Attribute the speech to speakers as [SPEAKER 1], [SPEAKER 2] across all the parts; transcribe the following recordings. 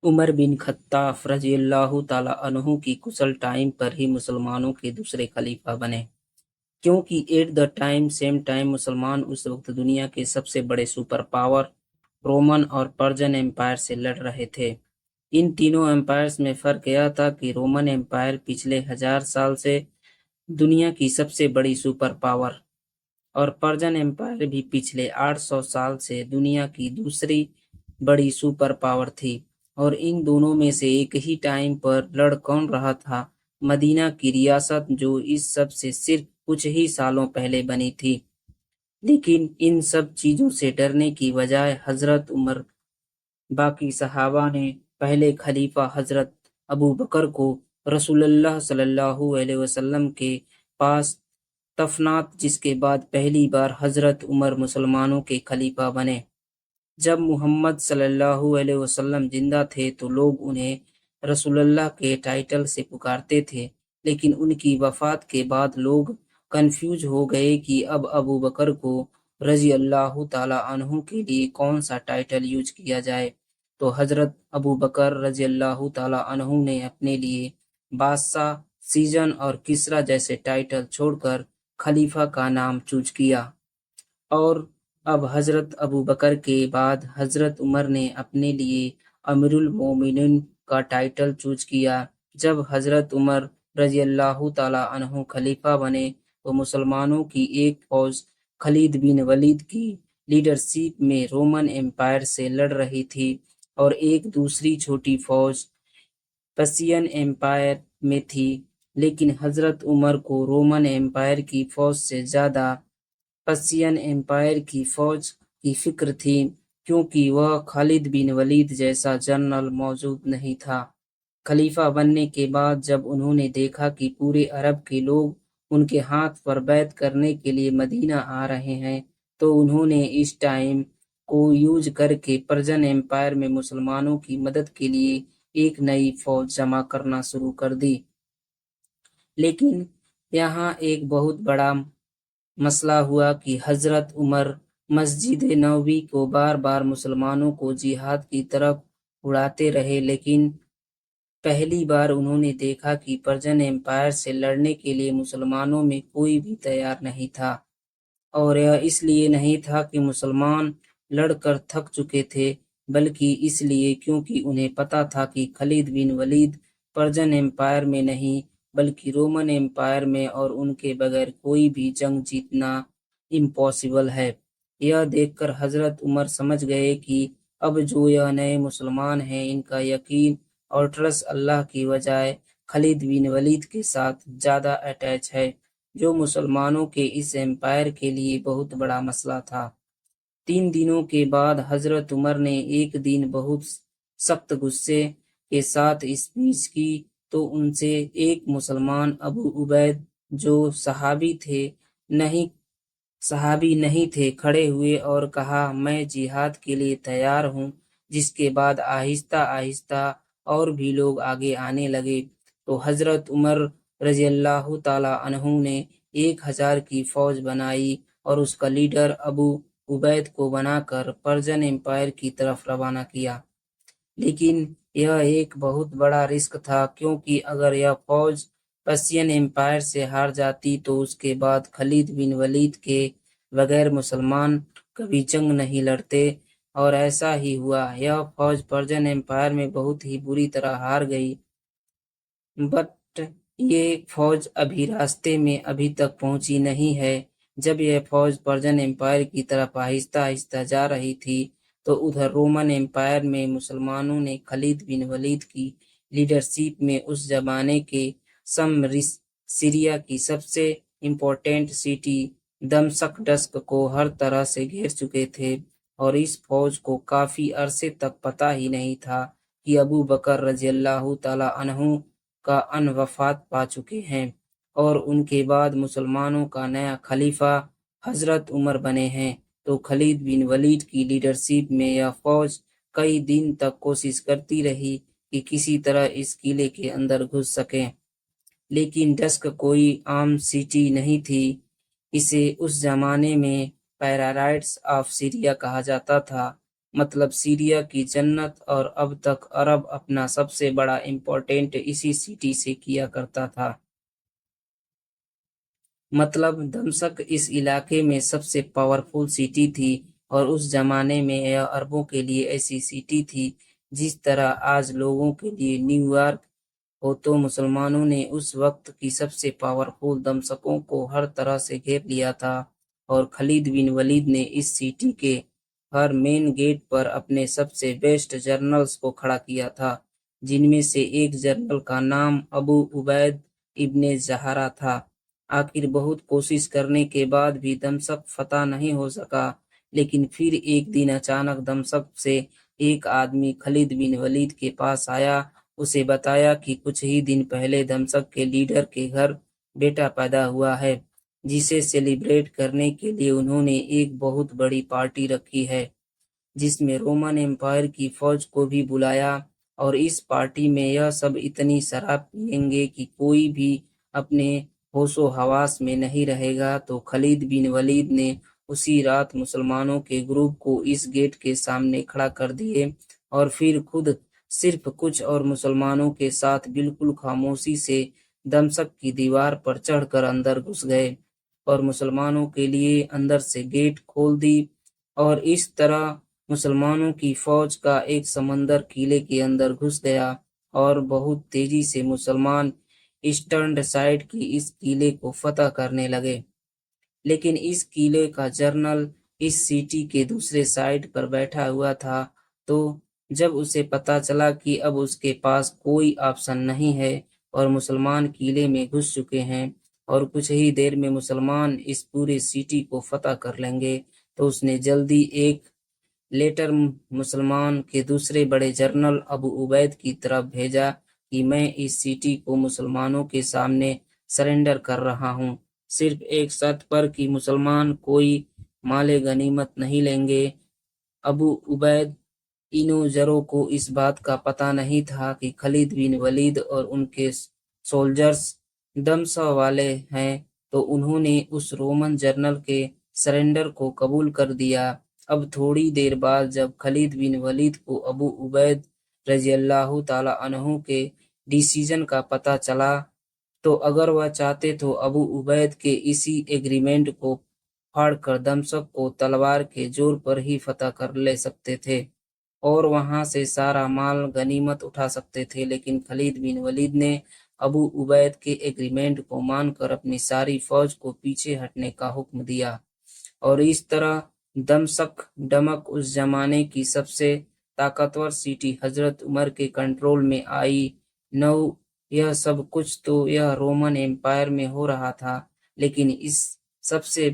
[SPEAKER 1] عمر بن خطاب رضی اللہ تعالیٰ عنہ کی کسل ٹائم پر ہی مسلمانوں کے دوسرے خلیفہ بنے، کیونکہ ایٹ دا سیم ٹائم مسلمان اس وقت دنیا کے سب سے بڑے سپر پاور رومن اور پرجن امپائر سے لڑ رہے تھے۔ ان تینوں امپائرز میں فرق یہ تھا کہ رومن امپائر پچھلے 1000 سال سے دنیا کی سب سے بڑی سپر پاور اور پرجن امپائر بھی پچھلے 800 سال سے دنیا کی دوسری بڑی سپر پاور تھی، اور ان دونوں میں سے ایک ہی ٹائم پر لڑ کون رہا تھا؟ مدینہ کی ریاست، جو اس سب سے صرف کچھ ہی سالوں پہلے بنی تھی۔ لیکن ان سب چیزوں سے ڈرنے کی بجائے حضرت عمر باقی صحابہ نے پہلے خلیفہ حضرت ابو بکر کو رسول اللہ صلی اللہ علیہ وسلم کے پاس دفنات، جس کے بعد پہلی بار حضرت عمر مسلمانوں کے خلیفہ بنے۔ جب محمد صلی اللہ علیہ وسلم زندہ تھے تو لوگ انہیں رسول اللہ کے ٹائٹل سے پکارتے تھے، لیکن ان کی وفات کے بعد لوگ کنفیوز ہو گئے کہ اب ابو بکر کو رضی اللہ تعالیٰ عنہ کے لیے کون سا ٹائٹل یوز کیا جائے، تو حضرت ابو بکر رضی اللہ تعالیٰ عنہ نے اپنے لیے بادشاہ، سیزن اور کسرا جیسے ٹائٹل چھوڑ کر خلیفہ کا نام چوز کیا، اور اب حضرت ابو بکر کے بعد حضرت عمر نے اپنے لیے امیر المومنین کا ٹائٹل چوز کیا۔ جب حضرت عمر رضی اللہ تعالیٰ عنہ خلیفہ بنے تو مسلمانوں کی ایک فوج خالد بن ولید کی لیڈرشپ میں رومن امپائر سے لڑ رہی تھی، اور ایک دوسری چھوٹی فوج پرشین امپائر میں تھی، لیکن حضرت عمر کو رومن امپائر کی فوج سے زیادہ پرشین امپائر کی فوج کی فکر تھی، کیونکہ وہ خالد بن ولید جیسا جنرل موجود نہیں تھا۔ خلیفہ بننے کے بعد جب انہوں نے دیکھا کہ پورے عرب کے لوگ ان کے ہاتھ پر بیعت کرنے کے لیے مدینہ آ رہے ہیں، تو انہوں نے اس ٹائم کو یوز کر کے پرجن امپائر میں مسلمانوں کی مدد کے لیے ایک نئی فوج جمع کرنا شروع کر دی۔ لیکن یہاں ایک بہت بڑا مسئلہ ہوا کہ حضرت عمر مسجد نبوی کو بار بار مسلمانوں کو جہاد کی طرف اڑاتے رہے، لیکن پہلی بار انہوں نے دیکھا کہ پرجن امپائر سے لڑنے کے لیے مسلمانوں میں کوئی بھی تیار نہیں تھا، اور یہ اس لیے نہیں تھا کہ مسلمان لڑ کر تھک چکے تھے، بلکہ اس لیے کیونکہ انہیں پتا تھا کہ خالد بن ولید پرجن امپائر میں نہیں بلکہ رومن امپائر میں، اور ان کے بغیر کوئی بھی جنگ جیتنا امپاسبل ہے۔ یہ دیکھ کر حضرت عمر سمجھ گئے کہ اب جو یہ نئے مسلمان ہیں، ان کا یقین اور ٹرسٹ اللہ کی بجائے خالد بن ولید کے ساتھ زیادہ اٹیچ ہے، جو مسلمانوں کے اس امپائر کے لیے بہت بڑا مسئلہ تھا۔ 3 دنوں کے بعد حضرت عمر نے ایک دن بہت سخت غصے کے ساتھ اسپیچ کی، تو ان سے ایک مسلمان ابو عبید، جو صحابی نہیں تھے، کھڑے ہوئے اور کہا، میں جہاد کے لیے تیار ہوں، جس کے بعد آہستہ آہستہ اور بھی لوگ آگے آنے لگے، تو حضرت عمر رضی اللہ تعالیٰ عنہ نے 1000 کی فوج بنائی اور اس کا لیڈر ابو عبید کو بنا کر پرجن امپائر کی طرف روانہ کیا۔ لیکن یہ ایک بہت بڑا رسک تھا، کیونکہ اگر یہ فوج پرشین امپائر سے ہار جاتی تو اس کے بعد خالد بن ولید کے بغیر مسلمان کبھی جنگ نہیں لڑتے، اور ایسا ہی ہوا۔ یہ فوج پرجن امپائر میں بہت ہی بری طرح ہار گئی، بٹ یہ فوج ابھی راستے میں ابھی تک پہنچی نہیں ہے۔ جب یہ فوج پرجن امپائر کی طرف آہستہ آہستہ جا رہی تھی تو ادھر رومن امپائر میں مسلمانوں نے خالد بن ولید کی لیڈرشپ میں اس زمانے کے سیریا کی سب سے امپورٹنٹ سٹی دمشق کو ہر طرح سے گھیر چکے تھے، اور اس فوج کو کافی عرصے تک پتہ ہی نہیں تھا کہ ابو بکر رضی اللہ تعالیٰ عنہ کا وفات پا چکے ہیں، اور ان کے بعد مسلمانوں کا نیا خلیفہ حضرت عمر بنے ہیں۔ تو خالد بن ولید کی لیڈرشپ میں یہ فوج کئی دن تک کوشش کرتی رہی کہ کسی طرح اس قلعے کے اندر گھس سکیں، لیکن دمشق کوئی عام سٹی نہیں تھی، اسے اس زمانے میں پیرائٹس آف سیریا کہا جاتا تھا۔ मतलब सीरिया की जन्नत, और अब तक अरब अपना सबसे बड़ा इम्पोर्टेंट इसी सिटी से किया करता था। मतलब दमशक इस इलाके में सबसे पावरफुल सिटी थी, और उस जमाने में यह अरबों के लिए ऐसी सिटी थी जिस तरह आज लोगों के लिए न्यूयॉर्क हो। तो मुसलमानों ने उस वक्त की सबसे पावरफुल दमशकों को हर तरह से घेर लिया था, और खालिद बिन वलीद ने इस सिटी के हर मेन गेट पर अपने सबसे बेस्ट जनरल्स को खड़ा किया था, जिनमें से एक जनरल का नाम अबू उबैद इब्ने ज़हरा था। आखिर बहुत कोशिश करने के बाद भी दमशक फतह नहीं हो सका, लेकिन फिर एक दिन अचानक दमशक से एक आदमी खालिद बिन वलीद के पास आया। उसे बताया कि कुछ ही दिन पहले दमशक के लीडर के घर बेटा पैदा हुआ है, जिसे सेलिब्रेट करने के लिए उन्होंने एक बहुत बड़ी पार्टी रखी है, जिसमें रोमन एम्पायर की फौज को भी बुलाया, और इस पार्टी में यह सब इतनी शराब पिएंगे कि कोई भी अपने होशो हवास में नहीं रहेगा। तो खालिद बिन वलीद ने उसी रात मुसलमानों के ग्रुप को इस गेट के सामने खड़ा कर दिए, और फिर खुद सिर्फ कुछ और मुसलमानों के साथ बिल्कुल खामोशी से दमशक की दीवार पर चढ़कर अंदर घुस गए, और मुसलमानों के लिए अंदर से गेट खोल दी। और इस तरह मुसलमानों की फौज का एक समंदर किले के अंदर घुस गया, और बहुत तेजी से मुसलमान ईस्टर्न साइड की इस किले को फतह करने लगे। लेकिन इस किले का जनरल इस सिटी के दूसरे साइड पर बैठा हुआ था। तो जब उसे पता चला कि अब उसके पास कोई ऑप्शन नहीं है और मुसलमान किले में घुस चुके हैं, और कुछ ही देर में मुसलमान इस पूरे सिटी को फतह कर लेंगे, तो उसने जल्दी एक लेटर मुसलमान के दूसरे बड़े जनरल अबू उबैद की तरफ भेजा कि मैं इस सिटी को मुसलमानों के सामने सरेंडर कर रहा हूँ, सिर्फ एक शर्त पर कि मुसलमान कोई माले गनीमत नहीं लेंगे। अबू उबैद इनोजरों को इस बात का पता नहीं था कि खालिद बिन वलीद और उनके सोल्जर्स दमसा वाले हैं, तो उन्होंने उस रोमन जनरल के सरेंडर को कबूल कर दिया। अब थोड़ी देर बाद जब खालिद बिन वलीद को अबू उबैद रज़ियल्लाहु ताला अन्हु के डिसीजन का पता चला, तो अगर वह चाहते तो अबू उबैद के इसी एग्रीमेंट को फाड़कर दमशक को तलवार के जोर पर ही फतह कर ले सकते थे, और वहां से सारा माल गनीमत उठा सकते थे। लेकिन खालिद बिन वलीद ने अबू उबैद के एग्रीमेंट को मानकर अपनी सारी फौज को पीछे हटने का हुक्म दिया, और इस तरह दमशक डमक उस जमाने की सबसे ताकतवर सिटी हजरत उमर के कंट्रोल में आई। नौ यह सब कुछ तो यह रोमन एम्पायर में हो रहा था, लेकिन सबसे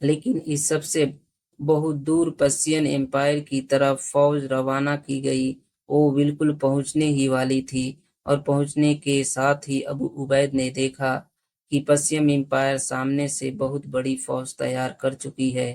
[SPEAKER 1] इस सबसे बहुत दूर पर्शियन एम्पायर की तरफ फौज रवाना की गई। वो बिल्कुल पहुंचने ही वाली थी, और पहुंचने के साथ ही अबू उबैद ने देखा कि पश्चिम एम्पायर सामने से बहुत बड़ी फौज तैयार कर चुकी है।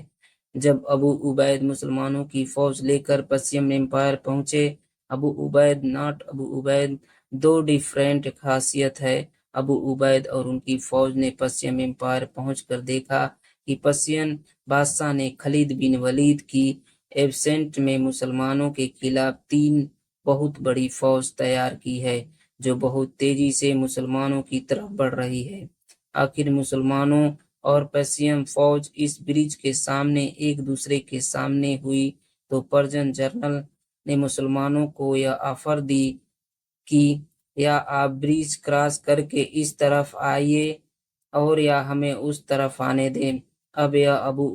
[SPEAKER 1] जब अबू उबैद मुसलमानों की फौज लेकर पश्चिम एम्पायर पहुंचे, अबू उबैद दो डिफरेंट खासियत है। अबू उबैद और उनकी फौज ने पश्चिम एम्पायर पहुंचकर देखा कि पर्शियन बादशाह ने खालिद बिन वलीद की एब्सेंट में मुसलमानों के खिलाफ 3 बहुत बड़ी फौज तैयार की है, जो बहुत तेजी से मुसलमानों की तरफ बढ़ रही है। आखिर मुसलमानों और पर्शियन फौज इस ब्रिज के सामने एक दूसरे के सामने हुई, तो पर्शियन जनरल ने मुसलमानों को यह ऑफर दी कि या आप ब्रिज क्रॉस करके इस तरफ आइए, और या हमें उस तरफ आने दें। अब यह अबू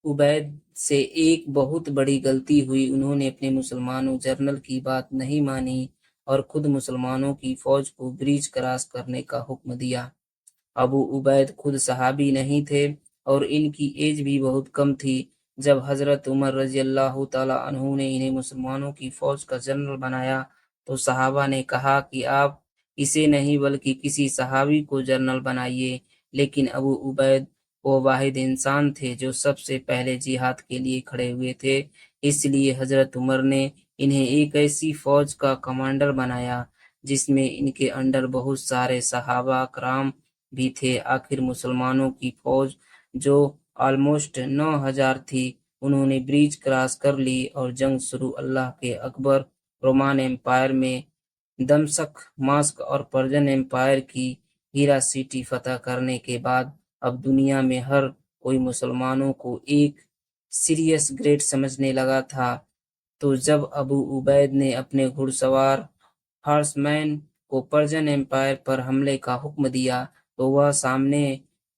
[SPEAKER 1] उबैद से एक बहुत बड़ी गलती हुई। उन्होंने अपने मुसलमानों जनरल की बात नहीं मानी और खुद मुसलमानों की फौज को ब्रिज क्रॉस करने का हुक्म दिया। अबू उबैद खुद सहाबी नहीं थे, और इनकी एज भी बहुत कम थी। जब हजरत उमर रज़ियल्लाहु ताला अन्हु ने इन्हें मुसलमानों की फौज का जनरल बनाया, तो सहाबा ने कहा कि आप इसे नहीं बल्कि किसी सहाबी को जनरल बनाइए। लेकिन अबू उबैद वो वाहिद इंसान थे जो सबसे पहले जिहाद के लिए खड़े हुए थे, इसलिए हजरत उमर ने इन्हें एक ऐसी फौज का कमांडर बनाया जिसमें इनके अंडर बहुत सारे सहाबा कराम भी थे। आखिर मुसलमानों की फौज जो ऑलमोस्ट 9,000 थी, انہوں نے ब्रिज क्रॉस कर ली और जंग शुरू। अल्लाह के अकबर। रोमान एम्पायर में दमशक, मास्क और पर्शियन एम्पायर की हीरा सिटी फतह करने के बाद अब दुनिया में हर कोई मुसलमानों को एक सीरियस ग्रेट समझने लगा था। तो जब अबू उबैद ने अपने घुड़सवार हॉर्समैन को पर्शियन एम्पायर पर हमले का हुक्म दिया तो वह सामने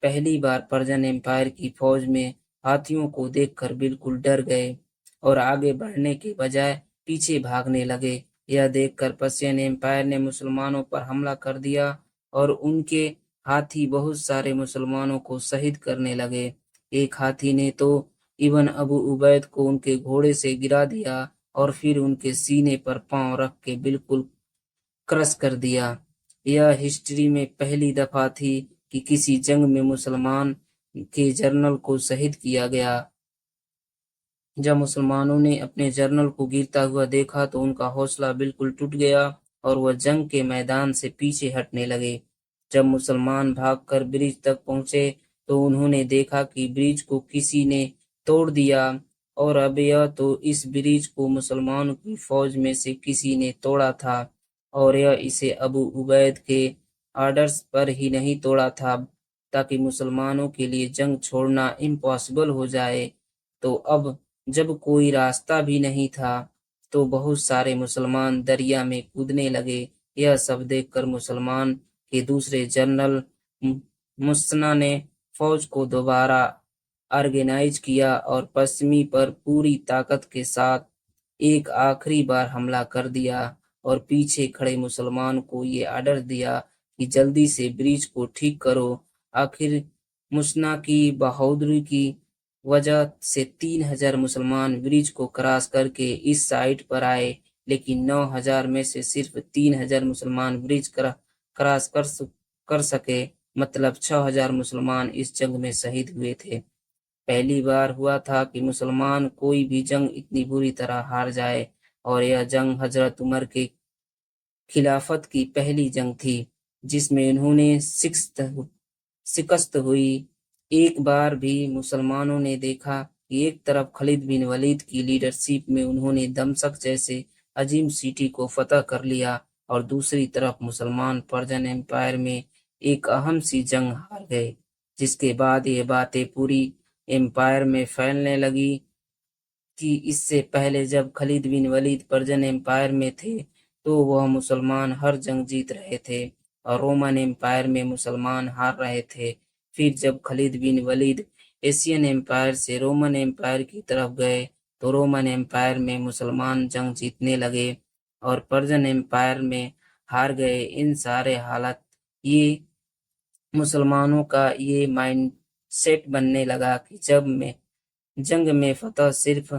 [SPEAKER 1] पहली बार पर्शियन एम्पायर की फौज में हाथियों को देखकर बिल्कुल डर गए और आगे बढ़ने के बजाय पीछे भागने लगे। यह देखकर पर्शियन एम्पायर ने मुसलमानों पर हमला कर दिया और उनके हाथी बहुत सारे मुसलमानों को शहीद करने लगे। एक हाथी ने तो इब्न अबू उबैद को उनके घोड़े से गिरा दिया और फिर उनके सीने पर पांव रख के बिल्कुल क्रश कर दिया। यह हिस्ट्री में पहली दफा थी कि किसी जंग में मुसलमान के जनरल को शहीद किया गया। जब मुसलमानों ने अपने जनरल को गिरता हुआ देखा तो उनका हौसला बिल्कुल टूट गया और वह जंग के मैदान से पीछे हटने लगे। जब मुसलमान भागकर ब्रिज तक पहुंचे तो उन्होंने देखा कि ब्रिज को किसी ने तोड़ दिया और अब यह तो इस ब्रिज को मुसलमानों की फौज में से किसी ने तोड़ा था और यह इसे अबू उबैद के आर्डर्स पर ही नहीं तोड़ा था ताकि मुसलमानों के लिए जंग छोड़ना इम्पॉसिबल हो जाए। तो अब जब कोई रास्ता भी नहीं था तो बहुत सारे मुसलमान दरिया में कूदने लगे। यह सब देखकर मुसलमान के दूसरे जनरल मुसन्ना ने फौज को दोबारा ऑर्गेनाइज किया और पश्चिमी पर पूरी ताकत के साथ एक आखिरी बार हमला कर दिया और पीछे खड़े मुसलमान को ये आर्डर दिया कि जल्दी से ब्रिज को ठीक करो। आखिर मुसन्ना की बहादुरी की वजह से 3000 मुसलमान ब्रिज को क्रॉस करके इस साइड पर आए, लेकिन 9000 में से सिर्फ 3000 मुसलमान ब्रिज क्रॉस कर सके, मतलब 6000 मुसलमान इस जंग में शहीद हुए थे। पहली बार हुआ था कि मुसलमान कोई भी जंग इतनी बुरी तरह हार जाए और यह जंग हजरत उमर के खिलाफत की पहली जंग थी जिसमें उन्होंने शिकस्त हुई। एक बार भी मुसलमानों ने देखा कि एक तरफ खालिद बिन वलीद की लीडरशिप में उन्होंने दमशक जैसे अजीम सिटी को फतह कर लिया और दूसरी तरफ मुसलमान पर्शियन एम्पायर में एक अहम सी जंग हार गए, जिसके बाद ये बातें पूरी एम्पायर में फैलने लगी कि इससे पहले जब खालिद बिन वलीद पर्शियन एम्पायर में थे तो वह मुसलमान हर जंग जीत रहे थे और रोमन एम्पायर में मुसलमान हार रहे थे। फिर जब खालिद बिन वलीद एशियन एम्पायर से रोमन एम्पायर की तरफ गए तो रोमन एम्पायर में मुसलमान जंग जीतने लगे और पर्शियन एम्पायर में हार गए। इन सारे हालात ये मुसलमानों का ये माइंड सेट बनने लगा कि जंग में फतह सिर्फ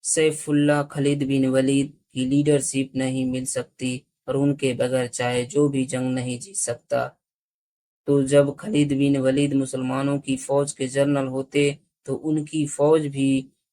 [SPEAKER 1] सैफुल्लाह खालिद बिन वलीद की लीडरशिप नहीं मिल सकती और उनके बगैर चाहे जो भी जंग नहीं जीत सकता। तो जब खालिद बिन वलीद मुसलमानों की फौज के जनरल होते तो उनकी फौज भी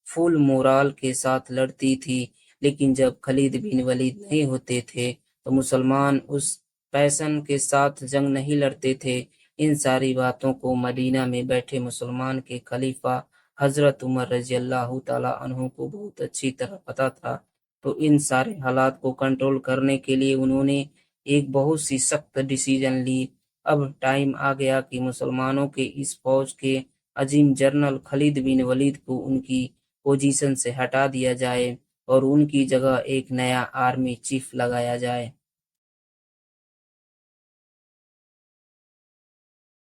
[SPEAKER 1] फुल मोराल के साथ लड़ती थी, लेकिन जब खालिद बिन वलीद नहीं होते थे तो मुसलमान उस पैशन के साथ जंग नहीं लड़ते थे। इन सारी बातों को मदीना में बैठे मुसलमान के खलीफा हजरत उमर रजी अल्लाह ताला अन्हु को बहुत अच्छी तरह पता था। तो इन सारे हालात को कंट्रोल करने के लिए उन्होंने एक बहुत सी सख्त डिसीजन ली। अब टाइम आ गया कि मुसलमानों के इस फौज के अजीम जनरल खालिद बिन वलीद को उनकी पोजीशन से हटा दिया जाए और उनकी जगह एक नया आर्मी चीफ लगाया जाए।